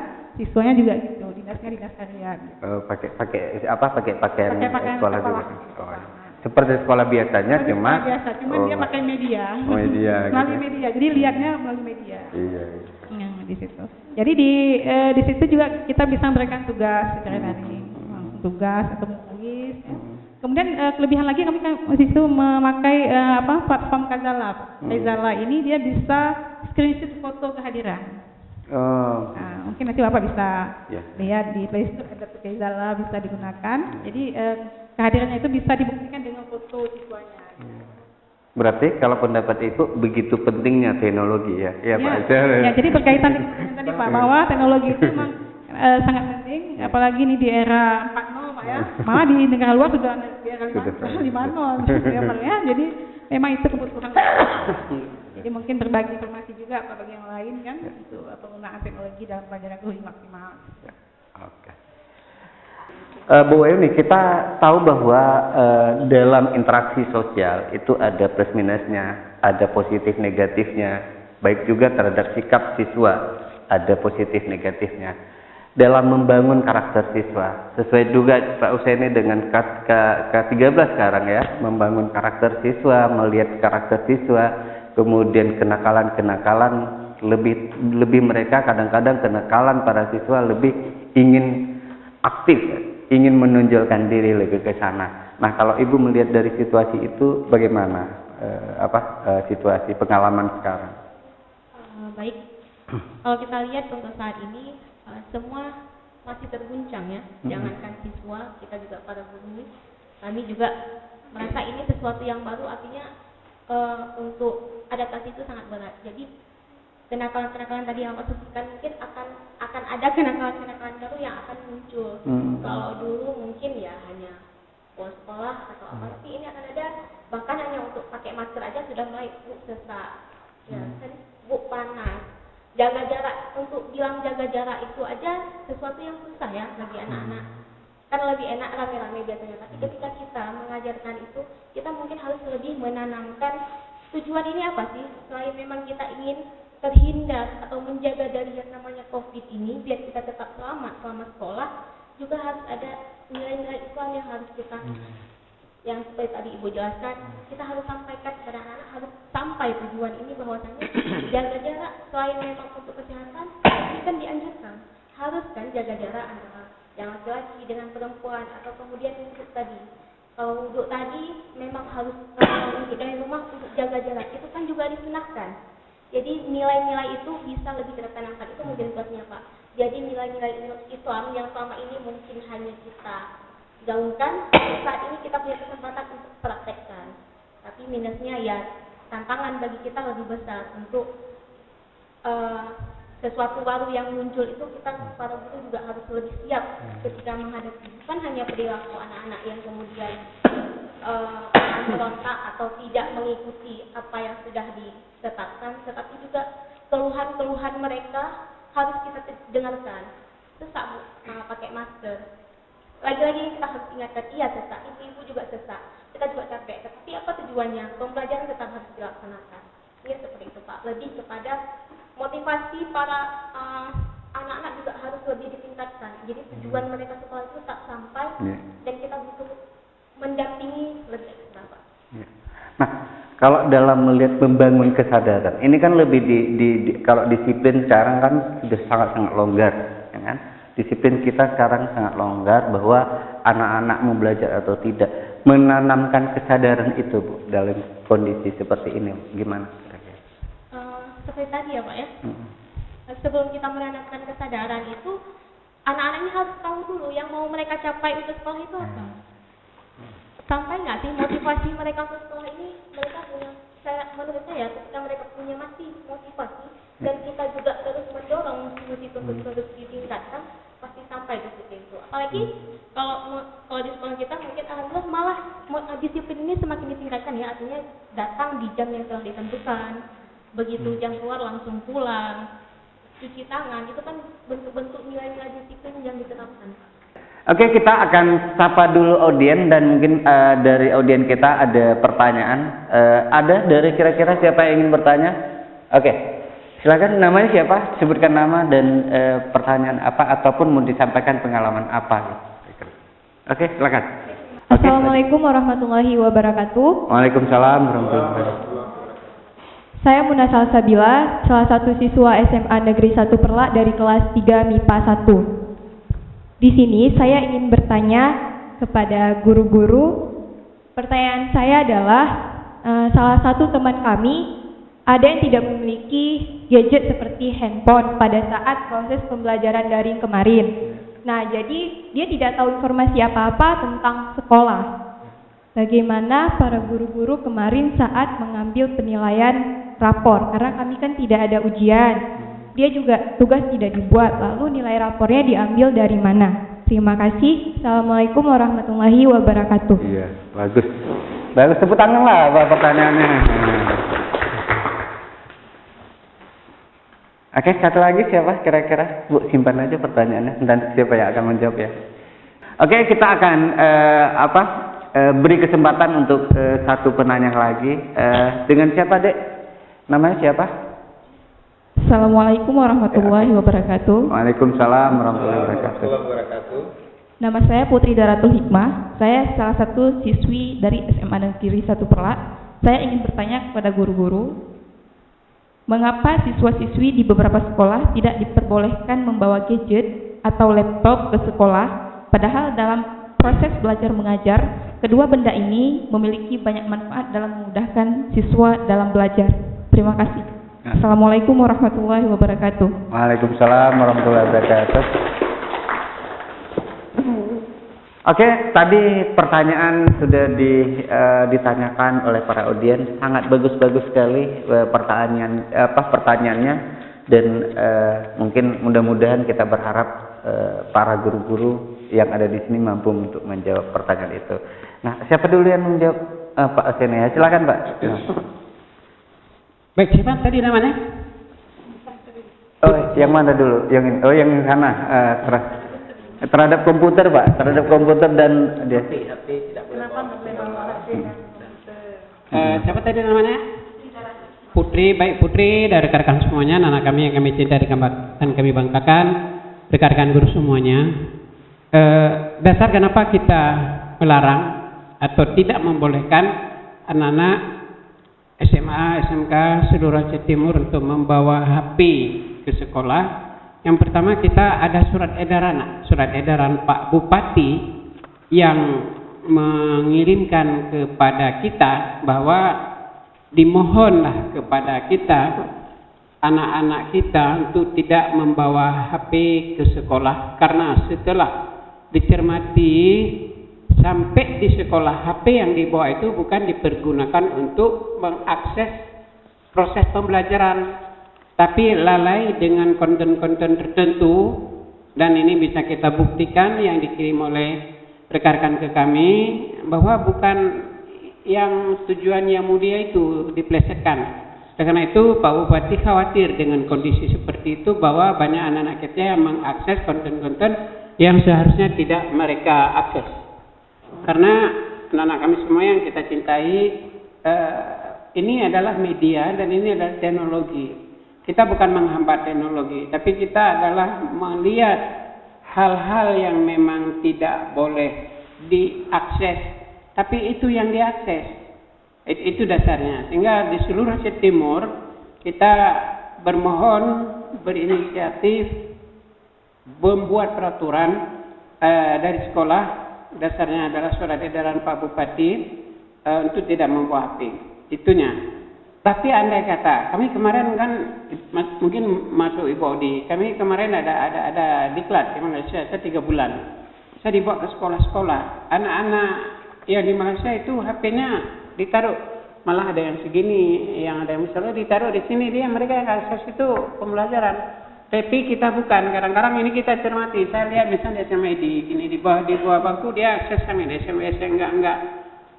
siswanya juga gitu, dinasnya dinas harian. Pakai pakaian sekolah juga. Sekolah. Seperti sekolah biasanya cuma dia pakai media. Melalui gitu. media. Jadi lihatnya melalui media. Iya. Di situ. Jadi di situ juga kita bisa memberikan tugas secara daring, tugas atau kuis. Ya. Kemudian kelebihan lagi kami kan waktu itu memakai platform Kazala. Kazala ini dia bisa screenshot foto kehadiran. Oh. Nah, mungkin nanti Bapak bisa Ya. lihat di Play Store ada Kazala bisa digunakan. Jadi kehadirannya itu bisa dibuktikan dengan foto siswanya. Berarti kalau pendapat Ibu begitu pentingnya teknologi ya, ya Pak. Ya, jadi berkaitan dengan tadi Pak bahwa teknologi itu memang sangat penting, apalagi ini di era 4.0 Pak ya. Malah di negara luar sudah di era 5.0 ya Pak ya. Jadi memang itu kebutuhan. Jadi mungkin berbagi informasi juga bagi yang lain kan untuk penggunaan teknologi dalam pelajaran itu lebih maksimal. Oke. Bu Eni, kita tahu bahwa dalam interaksi sosial itu ada plus minusnya, ada positif negatifnya, baik juga terhadap sikap siswa, ada positif negatifnya. Dalam membangun karakter siswa, sesuai juga Pak Usaini dengan K13 sekarang ya, membangun karakter siswa, melihat karakter siswa, kemudian kenakalan-kenakalan lebih mereka kadang-kadang kenakalan para siswa lebih ingin aktif, ingin menonjolkan diri lebih ke sana. Nah, kalau Ibu melihat dari situasi itu bagaimana situasi pengalaman sekarang? Baik, kalau kita lihat untuk saat ini semua masih terguncang ya. Jangankan siswa, kita juga para guru, kami juga merasa ini sesuatu yang baru, artinya untuk adaptasi itu sangat berat. Jadi kenakalan-kenakalan tadi yang Pak sebutkan mungkin akan ada kenakalan-kenakalan baru yang akan muncul. Kalau dulu mungkin ya hanya sekolah atau apa, tapi ini akan ada bahkan hanya untuk pakai masker aja sudah mulai sesak, ya kan, panas. Jaga jarak, untuk bilang jaga jarak itu aja sesuatu yang susah ya bagi anak-anak. Kan lebih enak rame-rame biasanya, tapi ketika kita mengajarkan itu, kita mungkin harus lebih menanamkan tujuan ini apa sih? Selain memang kita ingin terhindar atau menjaga dari yang namanya COVID ini, biar kita tetap selamat selama sekolah, juga harus ada nilai-nilai Islam yang harus kita, yang seperti tadi Ibu jelaskan, kita harus sampaikan kepada anak-anak, harus sampai tujuan ini bahwasanya jaga jarak selain memang untuk kesehatan, ini kan dianjurkan, harus kan jaga jarak antara yang laki-laki dengan perempuan, atau kemudian wudhu tadi. Kalau wudhu tadi memang harus untuk dari rumah untuk jaga jarak, itu kan juga disunahkan. Jadi nilai-nilai itu bisa lebih kita tanamkan, itu mungkin plusnya Pak. Jadi nilai-nilai Islam yang selama ini mungkin hanya kita gaungkan, saat ini kita punya kesempatan untuk praktekkan. Tapi minusnya ya tantangan bagi kita lebih besar untuk sesuatu baru yang muncul itu, kita para guru juga harus lebih siap ketika menghadapi, bukan hanya perilaku anak-anak yang kemudian merontak atau tidak mengikuti apa yang sudah ditetapkan, tetapi juga keluhan-keluhan mereka harus kita dengarkan. Sesak Bu, pakai masker. Lagi-lagi kita harus ingatkan, iya sesak, ibu-ibu juga sesak, kita juga capek, tapi apa tujuannya? Pembelajaran tetap harus dilaksanakan. Ya seperti itu Pak, lebih kepada motivasi para anak-anak juga harus lebih ditingkatkan. Jadi tujuan mereka sekolah itu tak sampai, dan kita butuh mendampingi lebih ekstra Pak. Nah, kalau dalam melihat membangun kesadaran, ini kan lebih kalau disiplin sekarang kan sudah sangat-sangat longgar, ya kan? Disiplin kita sekarang sangat longgar bahwa anak-anak mau belajar atau tidak, menanamkan kesadaran itu Bu dalam kondisi seperti ini gimana? Seperti tadi ya Pak ya, sebelum kita menanamkan kesadaran itu, anak-anak ini harus tahu dulu yang mau mereka capai untuk sekolah itu apa. Sampai nggak sih motivasi mereka untuk sekolah ini, mereka punya, menurut saya ketika mereka punya masih motivasi dan kita juga terus mendorong musik untuk terus ditingkatkan, pasti sampai ke situ. Apalagi kalau di sekolah kita mungkin alhamdulillah malah disiplin ini semakin ditingkatkan ya, artinya datang di jam yang telah ditentukan, begitu jam keluar langsung pulang, cuci tangan, itu kan bentuk-bentuk nilai-nilai disiplin yang diterapkan. Oke, kita akan sapa dulu audien, dan mungkin dari audien kita ada pertanyaan. Ada dari kira-kira siapa yang ingin bertanya? Oke, silakan, namanya siapa? Sebutkan nama dan pertanyaan apa ataupun mau disampaikan pengalaman apa. Oke, silakan. Assalamualaikum warahmatullahi wabarakatuh. Waalaikumsalam warahmatullahi wabarakatuh. Saya Muna Salsabila, salah satu siswa SMA Negeri 1 Perlak dari kelas 3 MIPA 1. Di sini saya ingin bertanya kepada guru-guru Pertanyaan saya adalah, salah satu teman kami ada yang tidak memiliki gadget seperti handphone pada saat proses pembelajaran daring kemarin. Nah, jadi dia tidak tahu informasi apa-apa tentang sekolah. Bagaimana para guru-guru kemarin saat mengambil penilaian rapor? Karena kami kan tidak ada ujian. Dia juga tugas tidak dibuat, lalu nilai rapornya diambil dari mana? Terima kasih. Assalamualaikum warahmatullahi wabarakatuh. Iya, bagus. Bagus, tepuk tangan lah buat pertanyaannya. Oke, satu lagi siapa kira-kira? Bu, simpan aja pertanyaannya. Dan siapa yang akan menjawab ya? Oke, kita akan beri kesempatan untuk satu penanya lagi. Dengan siapa, Dek? Namanya siapa? Assalamualaikum warahmatullahi wabarakatuh. Waalaikumsalam warahmatullahi wabarakatuh. Nama saya Putri Daratul Hikmah. Saya salah satu siswi dari SMA Negeri 1 Perlak. Saya ingin bertanya kepada guru-guru, mengapa siswa-siswi di beberapa sekolah tidak diperbolehkan membawa gadget atau laptop ke sekolah, padahal dalam proses belajar mengajar, kedua benda ini memiliki banyak manfaat dalam memudahkan siswa dalam belajar. Terima kasih. Assalamualaikum warahmatullahi wabarakatuh. Waalaikumsalam warahmatullahi wabarakatuh. Oke, tadi pertanyaan sudah ditanyakan oleh para audiens, sangat bagus-bagus sekali pertanyaannya, dan mungkin mudah-mudahan kita berharap para guru-guru yang ada di sini mampu untuk menjawab pertanyaan itu. Nah, siapa dulu yang menjawab? Pak Asenia, silakan Pak. Baik, siapa tadi namanya? Oh, yang mana dulu? Yang ini. Oh, yang sana. Terhadap komputer, Pak. Terhadap komputer dan dia. Siapa tadi namanya? Putri. Baik, Putri, dari rekan semuanya, anak kami yang kami cintai dan kami banggakan, rekan guru semuanya. Dasar kenapa kita melarang atau tidak membolehkan anak-anak SMA, SMK seluruh Aceh Timur untuk membawa HP ke sekolah. Yang pertama, kita ada surat edaran Pak Bupati yang mengirimkan kepada kita bahwa dimohonlah kepada kita, anak-anak kita, untuk tidak membawa HP ke sekolah, karena setelah dicermati sampai di sekolah, HP yang dibawa itu bukan dipergunakan untuk mengakses proses pembelajaran, tapi lalai dengan konten-konten tertentu. Dan ini bisa kita buktikan yang dikirim oleh rekan-rekan ke kami, bahwa bukan yang tujuan yang mulia itu diplesetkan. Karena itu Pak Bupati khawatir dengan kondisi seperti itu, bahwa banyak anak-anak kita yang mengakses konten-konten yang seharusnya tidak mereka akses. Karena anak-anak kami semua yang kita cintai, ini adalah media dan ini adalah teknologi. Kita bukan menghambat teknologi, tapi kita adalah melihat hal-hal yang memang tidak boleh diakses, tapi itu yang diakses. Itu dasarnya. Sehingga di seluruh Aceh Timur kita bermohon, berinisiatif, membuat peraturan dari sekolah. Dasarnya adalah surat edaran Pak Bupati untuk tidak membawa HP. Itunya. Tapi andai kata, kami kemarin kan mungkin masuk Ibu Odi, kami kemarin ada diklat di Malaysia, saya 3 bulan. Saya dibawa ke sekolah-sekolah. Anak-anak yang di Malaysia itu HP-nya ditaruh, malah ada yang segini, yang ada yang misalnya ditaruh di sini, mereka yang akses itu pembelajaran. Tapi kita bukan, kadang-kadang ini kita cermati. Saya lihat misalnya SMA di bawah bangku dia akses kami, di SMA enggak.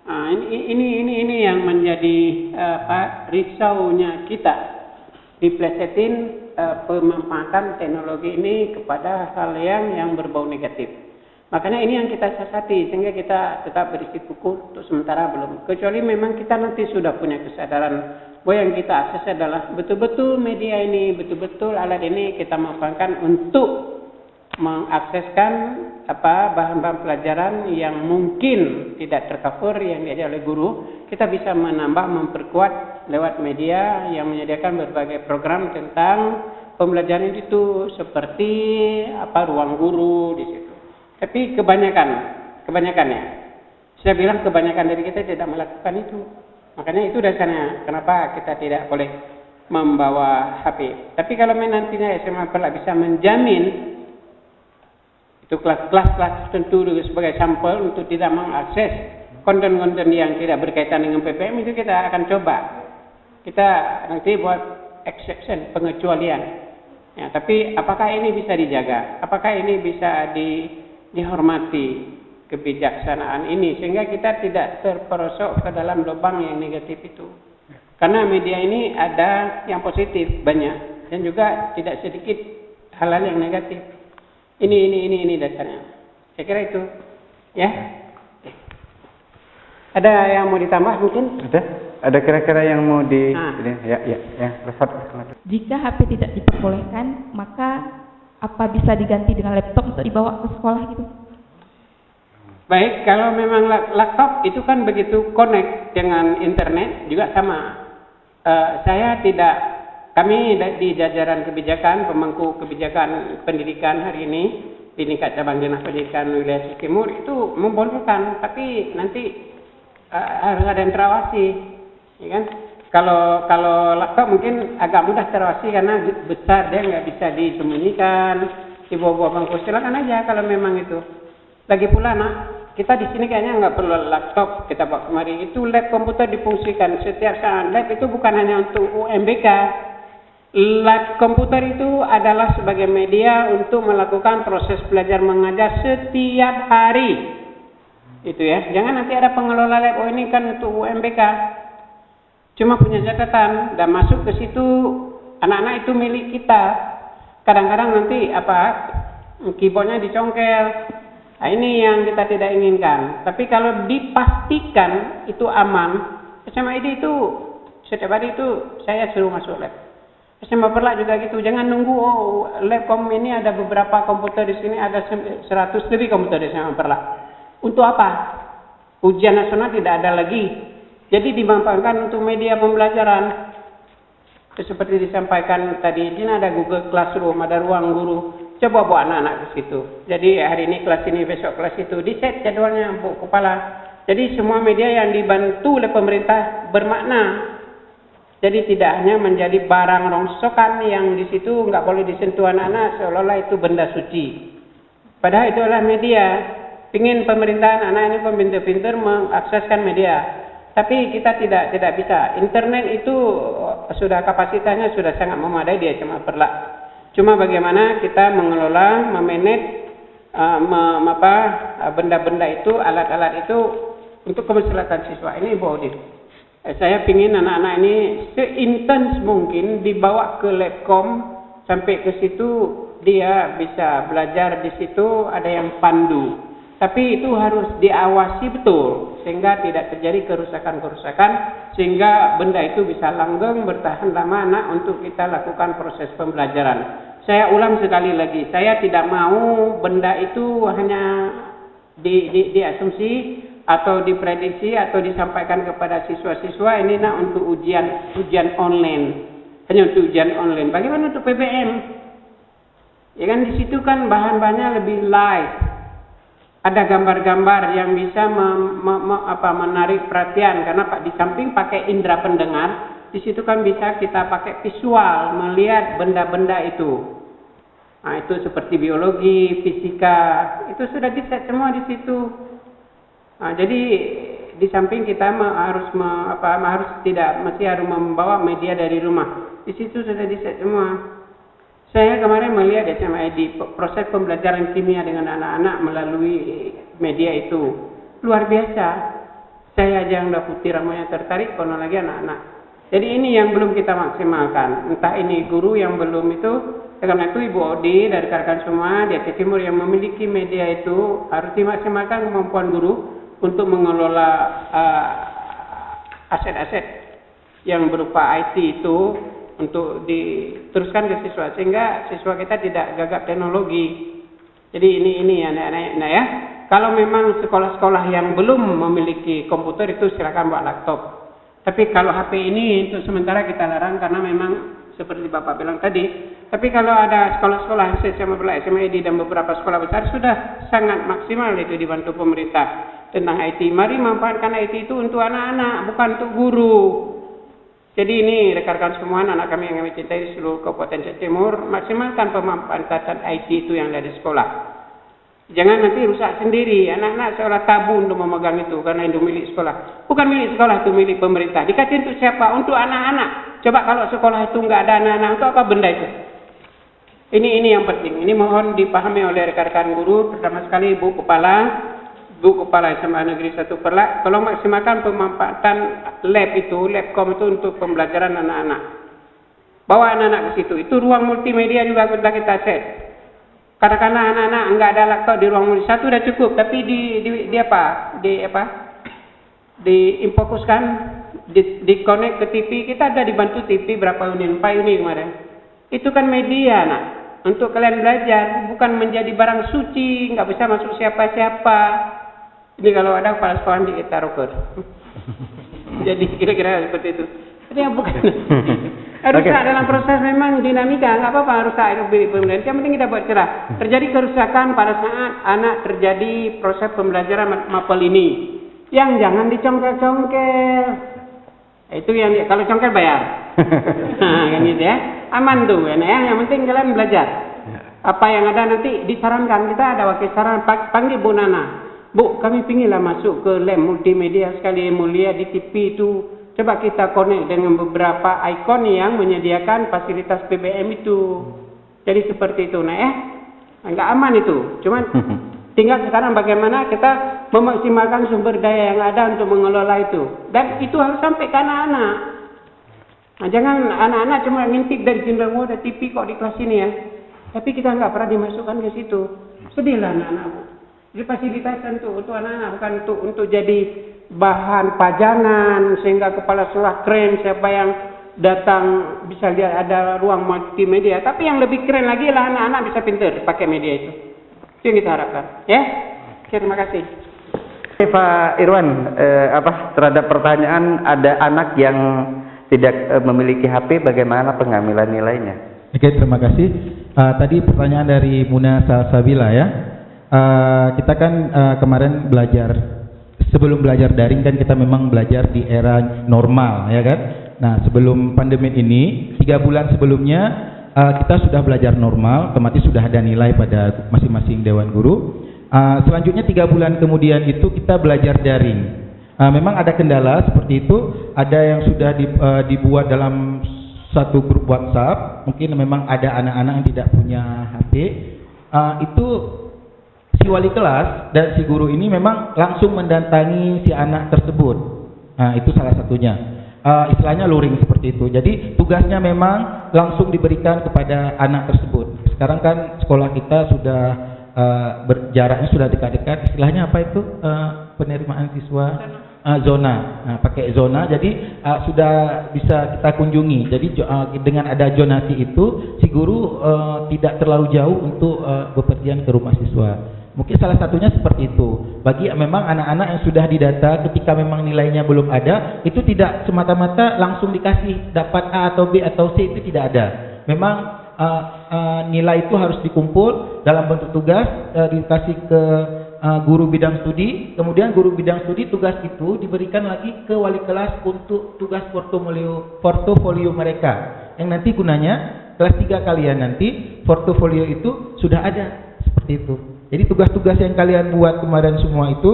Nah, ini yang menjadi risaunya kita, diplesetin pemanfaatan teknologi ini kepada hal yang berbau negatif. Makanya ini yang kita siasati, sehingga kita tetap berisikukuh untuk sementara belum. Kecuali memang kita nanti sudah punya kesadaran bahwa yang kita akses adalah betul-betul media ini, betul-betul alat ini kita manfaatkan untuk mengakseskan bahan-bahan pelajaran yang mungkin tidak tercover yang diajar oleh guru. Kita bisa menambah, memperkuat lewat media yang menyediakan berbagai program tentang pembelajaran itu, seperti ruang guru di situ. Tapi kebanyakannya Saya bilang kebanyakan dari kita tidak melakukan itu. Makanya itu dasarnya kenapa kita tidak boleh membawa HP. Tapi kalau nantinya SMA Perlak bisa menjamin itu kelas-kelas tertentu sebagai sampel untuk tidak mengakses konten-konten yang tidak berkaitan dengan PPM, itu kita akan coba. Kita nanti buat exception, pengecualian. Ya, tapi apakah ini bisa dijaga? Apakah ini bisa dihormati kebijaksanaan ini sehingga kita tidak terperosok ke dalam lubang yang negatif itu? Karena media ini ada yang positif banyak dan juga tidak sedikit hal-hal yang negatif. Ini dasarnya. Saya kira itu, ya. Ada yang mau ditambah mungkin? Ada kira-kira yang mau di ya. Jika HP tidak diperbolehkan, maka apa bisa diganti dengan laptop untuk dibawa ke sekolah gitu? Baik, kalau memang laptop itu kan begitu connect dengan internet juga sama. Kami di jajaran kebijakan, pemangku kebijakan pendidikan hari ini di tingkat cabang dinas pendidikan wilayah Sulawesi Timur itu membolehkan, tapi nanti harus ada yang terawasi, ya kan? Kalau laptop mungkin agak mudah terawasi karena besar, dia nggak bisa disembunyikan, dibawa bangku, silakan aja kalau memang itu. Lagi pula kita di sini kayaknya nggak perlu laptop kita bawa kemari. Itu lab komputer difungsikan setiap saat. Lab itu bukan hanya untuk UMBK. Lab komputer itu adalah sebagai media untuk melakukan proses belajar mengajar setiap hari. Itu ya. Jangan nanti ada pengelola lab, ini kan untuk UMBK. Cuma punya catatan dan masuk ke situ anak-anak itu milik kita. Kadang-kadang nanti keyboardnya dicongkel. Nah, ini yang kita tidak inginkan. Tapi kalau dipastikan itu aman, SMA ID itu setiap hari itu saya suruh masuk lab. SMA Perlak juga gitu. Jangan nunggu labkom ini ada beberapa komputer di sini, ada 100 lebih komputer di SMA Perlak. Untuk apa? Ujian nasional tidak ada lagi. Jadi dimanfaatkan untuk media pembelajaran. Seperti disampaikan tadi, di sini ada Google Classroom, ada ruang guru. Coba bawa anak-anak ke situ. Jadi hari ini kelas ini, besok kelas itu. Di set jadwalnya, Bu Kepala. Jadi semua media yang dibantu oleh pemerintah bermakna. Jadi tidak hanya menjadi barang rongsokan yang di situ nggak boleh disentuh anak-anak seolah-olah itu benda suci. Padahal itu adalah media. Pingin pemerintahan anak ini pintar-pintar mengakseskan media. Tapi kita tidak bisa. Internet itu sudah kapasitasnya sudah sangat memadai di SMA Perlak. Cuma bagaimana kita mengelola, memanage benda-benda itu, alat-alat itu untuk kemaslahatan siswa. Ini Bu Audit. Saya pingin anak-anak ini seintens mungkin dibawa ke labkom sampai ke situ dia bisa belajar di situ, ada yang pandu. Tapi itu harus diawasi betul sehingga tidak terjadi kerusakan-kerusakan sehingga benda itu bisa langgeng bertahan lama untuk kita lakukan proses pembelajaran. Saya ulang sekali lagi, saya tidak mau benda itu hanya diasumsi atau diprediksi atau disampaikan kepada siswa-siswa ini untuk ujian online, hanya untuk ujian online. Bagaimana untuk PPM? Ya kan di situ kan bahan-bahannya lebih live, ada gambar-gambar yang bisa menarik perhatian karena di samping pakai indera pendengar, di situ kan bisa kita pakai visual melihat benda-benda itu. Nah itu seperti biologi, fisika, itu sudah di-set semua di situ. Nah, jadi di samping kita harus membawa media dari rumah. Di situ sudah di-set semua. Saya kemarin melihat SMA ID proses pembelajaran kimia dengan anak-anak melalui media itu luar biasa. Saya aja yang udah putih rambutnya tertarik, konon lagi anak-anak. Jadi ini yang belum kita maksimalkan. Entah ini guru yang belum itu. Karena itu Ibu Odi dari rekan semua di Aceh Timur yang memiliki media itu harus dimaksimalkan kemampuan guru untuk mengelola aset-aset yang berupa IT itu untuk diteruskan ke siswa sehingga siswa kita tidak gagap teknologi. Jadi ini anak-anak ya. Kalau memang sekolah-sekolah yang belum memiliki komputer itu silakan bawa laptop. Tapi kalau HP ini untuk sementara kita larang karena memang seperti Bapak bilang tadi. Tapi kalau ada sekolah-sekolah SMA Perlak, SMA ID dan beberapa sekolah besar sudah sangat maksimal itu dibantu pemerintah. tentang IT. Mari manfaatkan IT itu untuk anak-anak, bukan untuk guru. Jadi ini rekan-rekan semua, anak kami yang kami cintai di seluruh Kabupaten Jawa Timur, maksimalkan pemanfaatan IT itu yang ada di sekolah. Jangan nanti rusak sendiri. Anak-anak seolah tabu untuk memegang itu karena itu milik sekolah. Bukan milik sekolah, itu milik pemerintah. Dikasih untuk siapa? Untuk anak-anak. Coba kalau sekolah itu nggak ada anak-anak, untuk apa benda itu? Ini yang penting. Ini mohon dipahami oleh rekan-rekan guru, pertama sekali Bu Kepala SMA Negeri 1 Perlak, tolong maksimalkan pemanfaatan lab itu untuk pembelajaran anak-anak. Bawa anak-anak ke situ. Itu ruang multimedia juga sudah kita set. Karena anak-anak enggak ada laptop di ruang multimedia, satu sudah cukup, tapi diinfokuskan, di connect ke TV. Kita ada dibantu TV berapa unit, 4 unit kemarin. Itu kan media, nak, untuk kalian belajar, bukan menjadi barang suci, nggak bisa masuk siapa-siapa. Ini kalau ada kepala sekolah di kita roker. Jadi kira-kira seperti itu. Jadi bukan. Rusak dalam proses memang dinamika, nggak apa-apa rusak itu pembelajaran. Yang penting kita buat cerah. Terjadi kerusakan pada saat anak terjadi proses pembelajaran mapel ini. Yang jangan dicongkel-congkel. Itu yang kalau congkel bayar. Kan gitu ya. Aman tuh ya. Yang penting kalian belajar. Apa yang ada nanti disarankan, kita ada wakil saran, panggil Bu Nana. Bu, kami pinginlah masuk ke lab multimedia sekali mulia di TV itu. Coba kita connect dengan beberapa ikon yang menyediakan fasilitas PBM itu. Jadi seperti itu, nah ya. Enggak aman itu. Cuman tinggal sekarang bagaimana kita memaksimalkan sumber daya yang ada untuk mengelola itu. Dan itu harus sampai ke anak-anak. Nah, jangan anak-anak cuma ngintip dari jendela, ada TV kok di kelas ini ya. Tapi kita nggak pernah dimasukkan ke situ. Sedihlah anak-anak. Difasilitasi untuk anak-anak, bukan untuk jadi bahan pajangan sehingga kepala sekolah keren, siapa yang datang bisa lihat ada ruang multimedia. Tapi yang lebih keren lagi lah anak-anak bisa pintar pakai media itu. Itu yang kita harapkan, ya. Terima kasih. Pak Irwan, terhadap pertanyaan ada anak yang tidak memiliki HP, bagaimana pengambilan nilainya? Oke, terima kasih. Tadi pertanyaan dari Muna Salsabila ya. Kita kan kemarin sebelum belajar daring kan kita memang belajar di era normal ya kan. Nah, sebelum pandemi ini 3 bulan sebelumnya kita sudah belajar normal, otomatis sudah ada nilai pada masing-masing dewan guru. Selanjutnya 3 bulan kemudian itu kita belajar daring. Memang ada kendala seperti itu, ada yang sudah dibuat dalam satu grup WhatsApp, mungkin memang ada anak-anak yang tidak punya HP. Itu si wali kelas dan si guru ini memang langsung mendatangi si anak tersebut. Itu salah satunya. Istilahnya luring seperti itu. Jadi tugasnya memang langsung diberikan kepada anak tersebut. Sekarang kan sekolah kita sudah jaraknya sudah dekat-dekat. Istilahnya apa itu penerimaan siswa? Zona. Pakai zona. Jadi sudah bisa kita kunjungi. Jadi dengan ada zonasi itu, si guru tidak terlalu jauh untuk bepergian ke rumah siswa. Mungkin salah satunya seperti itu. Bagi memang anak-anak yang sudah didata ketika memang nilainya belum ada, itu tidak semata-mata langsung dikasih dapat A atau B atau C, itu tidak ada. Memang nilai itu harus dikumpul dalam bentuk tugas, dikasih ke guru bidang studi, kemudian guru bidang studi tugas itu diberikan lagi ke wali kelas untuk tugas portofolio mereka. Yang nanti gunanya kelas 3 kalian nanti portofolio itu sudah ada seperti itu. Jadi tugas-tugas yang kalian buat kemarin semua itu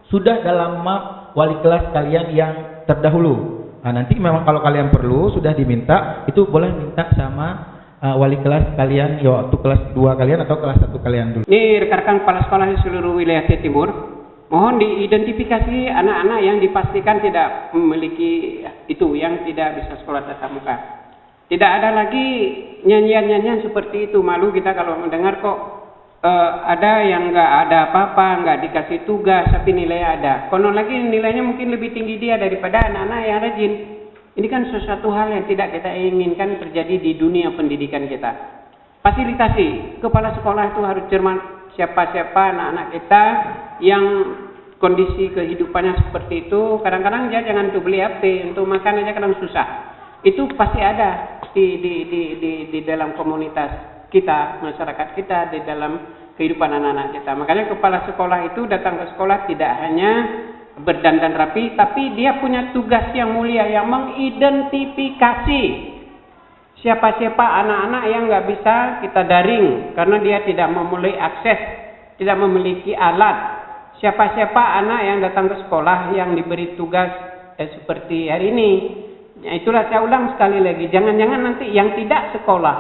sudah dalam map wali kelas kalian yang terdahulu. Nah, nanti memang kalau kalian perlu sudah diminta, itu boleh minta sama wali kelas kalian, ya waktu kelas 2 kalian atau kelas 1 kalian dulu. Ini rekan-rekan kepala sekolah di seluruh wilayah Jawa Timur, mohon diidentifikasi anak-anak yang dipastikan tidak memiliki itu, yang tidak bisa sekolah tatap muka. Tidak ada lagi nyanyian-nyanyian seperti itu. Malu kita kalau mendengar kok ada yang nggak ada apa-apa, nggak dikasih tugas, tapi nilainya ada. Konon lagi nilainya mungkin lebih tinggi dia daripada anak-anak yang rajin. Ini kan sesuatu hal yang tidak kita inginkan terjadi di dunia pendidikan kita. Fasilitasi, kepala sekolah itu harus cermat siapa-siapa anak-anak kita yang kondisi kehidupannya seperti itu. Kadang-kadang dia jangan untuk beli HP, untuk makan aja kadang susah. Itu pasti ada di dalam komunitas kita, masyarakat kita, di dalam kehidupan anak-anak kita. Makanya kepala sekolah itu datang ke sekolah tidak hanya berdandan rapi, tapi dia punya tugas yang mulia yang mengidentifikasi siapa-siapa anak-anak yang nggak bisa kita daring karena dia tidak memiliki akses, tidak memiliki alat. Siapa-siapa anak yang datang ke sekolah yang diberi tugas seperti hari ini. Ya, itulah saya ulang sekali lagi, jangan-jangan nanti yang tidak sekolah,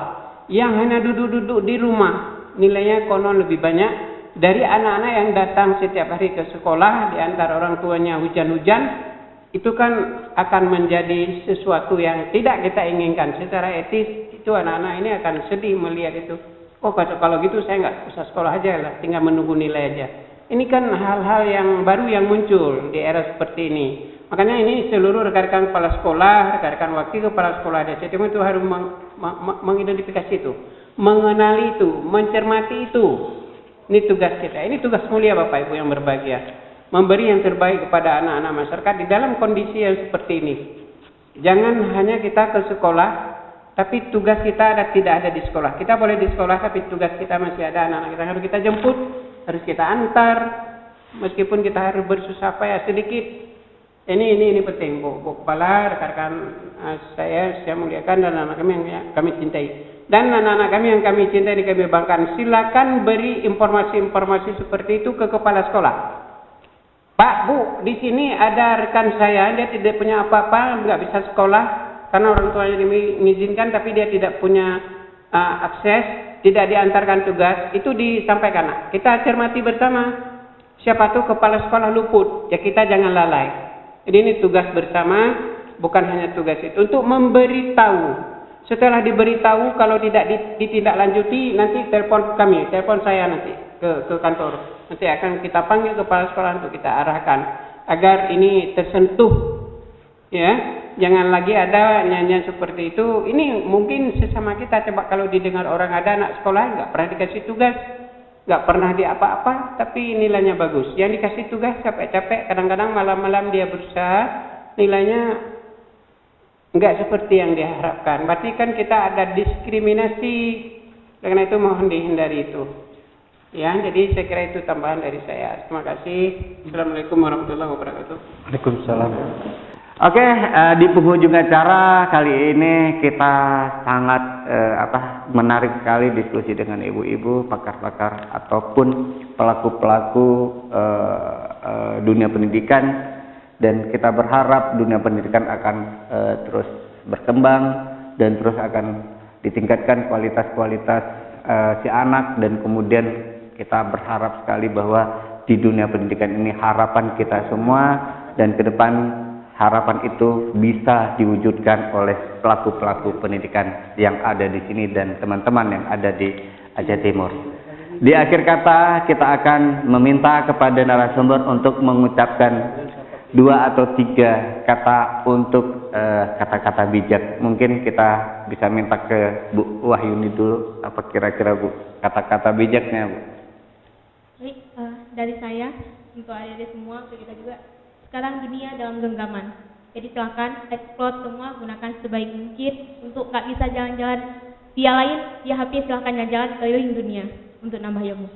yang hanya duduk-duduk di rumah, nilainya konon lebih banyak dari anak-anak yang datang setiap hari ke sekolah, di antara orang tuanya hujan-hujan. Itu kan akan menjadi sesuatu yang tidak kita inginkan. Secara etis itu anak-anak ini akan sedih melihat itu. Oh kalau gitu saya nggak usah sekolah aja lah, tinggal menunggu nilai aja. Ini kan hal-hal yang baru yang muncul di era seperti ini. Makanya ini seluruh rekan-rekan kepala sekolah, rekan-rekan wakil kepala sekolah di Aceh Timur itu harus mengidentifikasi itu, mengenali itu, mencermati itu. Ini tugas kita. Ini tugas mulia Bapak Ibu yang berbahagia. Memberi yang terbaik kepada anak-anak masyarakat di dalam kondisi yang seperti ini. Jangan hanya kita ke sekolah, tapi tugas kita tidak ada di sekolah. Kita boleh di sekolah, tapi tugas kita masih ada. Anak-anak kita harus kita jemput, harus kita antar, meskipun kita harus bersusah payah sedikit. Ini penting, Bu Kepala, rekan-rekan saya muliakan dan anak kami yang kami cintai. Dan anak-anak kami yang kami cintai dan kami banggakan, silakan beri informasi-informasi seperti itu ke kepala sekolah. Pak, Bu, di sini ada rekan saya, dia tidak punya apa-apa, nggak bisa sekolah karena orang tuanya mengizinkan, tapi dia tidak punya akses, tidak diantarkan tugas. Itu disampaikan. Kita cermati bersama. Siapa tuh kepala sekolah luput, ya kita jangan lalai. Jadi ini tugas bersama, bukan hanya tugas itu untuk memberitahu. Setelah diberitahu, kalau tidak ditindaklanjuti, nanti telepon saya nanti ke kantor. Nanti akan kita panggil kepala sekolah untuk kita arahkan agar ini tersentuh, ya. Jangan lagi ada nyanyian seperti itu. Ini mungkin sesama kita, coba kalau didengar orang ada anak sekolah nggak pernah dikasih tugas, nggak pernah di apa-apa, tapi nilainya bagus. Yang dikasih tugas capek-capek, kadang-kadang malam-malam dia berusaha, nilainya nggak seperti yang diharapkan. Berarti kan kita ada diskriminasi, karena itu mohon dihindari itu. Ya, jadi saya kira itu tambahan dari saya. Terima kasih. Assalamualaikum warahmatullahi wabarakatuh. Waalaikumsalam. Oke, di penghujung acara kali ini kita sangat menarik sekali diskusi dengan ibu-ibu, pakar-pakar ataupun pelaku-pelaku dunia pendidikan, dan kita berharap dunia pendidikan akan terus berkembang dan terus akan ditingkatkan kualitas-kualitas si anak, dan kemudian kita berharap sekali bahwa di dunia pendidikan ini harapan kita semua, dan ke depan harapan itu bisa diwujudkan oleh pelaku-pelaku pendidikan yang ada di sini dan teman-teman yang ada di Aceh Timur. Di akhir kata kita akan meminta kepada narasumber untuk mengucapkan 2 atau 3 kata untuk kata-kata bijak. Mungkin kita bisa minta ke Bu Wahyuni dulu, apa kira-kira Bu kata-kata bijaknya, Bu? Baik, dari saya untuk adik-adik semua, untuk kita juga. Sekarang dunia dalam genggaman. Jadi silakan explore semua, gunakan sebaik mungkin. Untuk nggak bisa jalan-jalan via lain, via HP silakan jalan-jalan keliling dunia untuk nambah ilmu.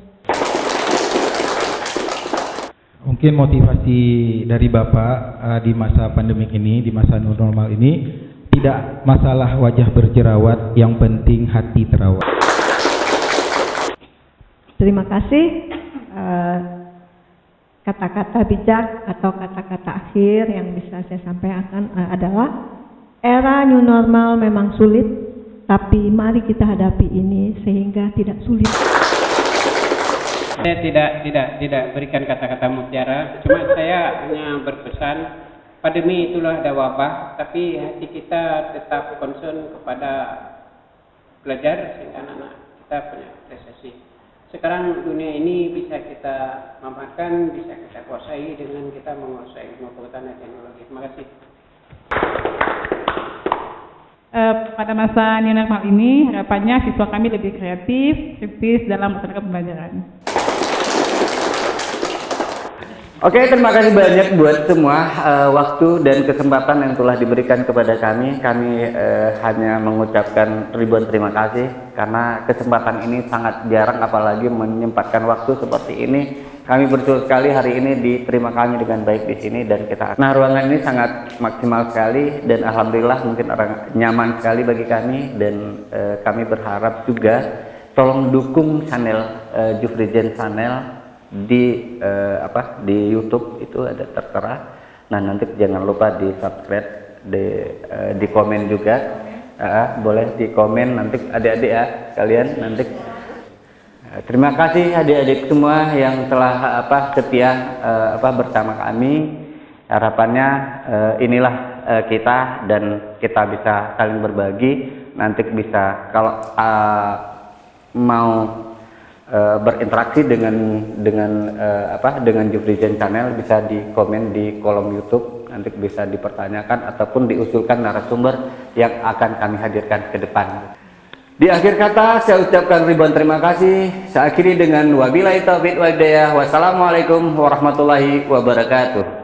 Mungkin motivasi dari Bapak di masa pandemik ini, di masa new normal ini, tidak masalah wajah berjerawat, yang penting hati terawat. Terima kasih. Kata-kata bijak atau kata-kata akhir yang bisa saya sampaikan adalah era new normal memang sulit, tapi mari kita hadapi ini sehingga tidak sulit. Saya tidak berikan kata-kata mutiara, cuma saya hanya berpesan, pandemi itulah ada wabah, tapi hati kita tetap concern kepada belajar sehingga anak-anak kita punya prestasi. Sekarang dunia ini bisa kita manfaatkan, bisa kita kuasai dengan kita menguasai ilmu pengetahuan dan teknologi. Terima kasih. Pada masa new normal ini, harapannya siswa kami lebih kreatif, kritis dalam melaksanakan pembelajaran. Oke, terima kasih banyak buat semua waktu dan kesempatan yang telah diberikan kepada kami. Kami hanya mengucapkan ribuan terima kasih karena kesempatan ini sangat jarang, apalagi menyempatkan waktu seperti ini. Kami bersyukur sekali hari ini diterima kami dengan baik di sini dan kita. Nah, ruangan ini sangat maksimal sekali dan alhamdulillah mungkin nyaman sekali bagi kami dan kami berharap juga tolong dukung channel Jufrijen Channel di di YouTube itu ada tertera. Nah, nanti jangan lupa di subscribe, di komen juga, boleh di komen nanti adik-adik ya kalian nanti. Terima kasih adik-adik semua yang telah setia bersama kami. Harapannya inilah kita dan kita bisa saling berbagi. Nanti bisa kalau mau berinteraksi dengan Jufrijen Channel bisa di komen di kolom YouTube, nanti bisa dipertanyakan ataupun diusulkan narasumber yang akan kami hadirkan ke depan. Di akhir kata saya ucapkan ribuan terima kasih. Saya akhiri dengan wabillahi taufiq wal hidayah. Wassalamualaikum warahmatullahi wabarakatuh.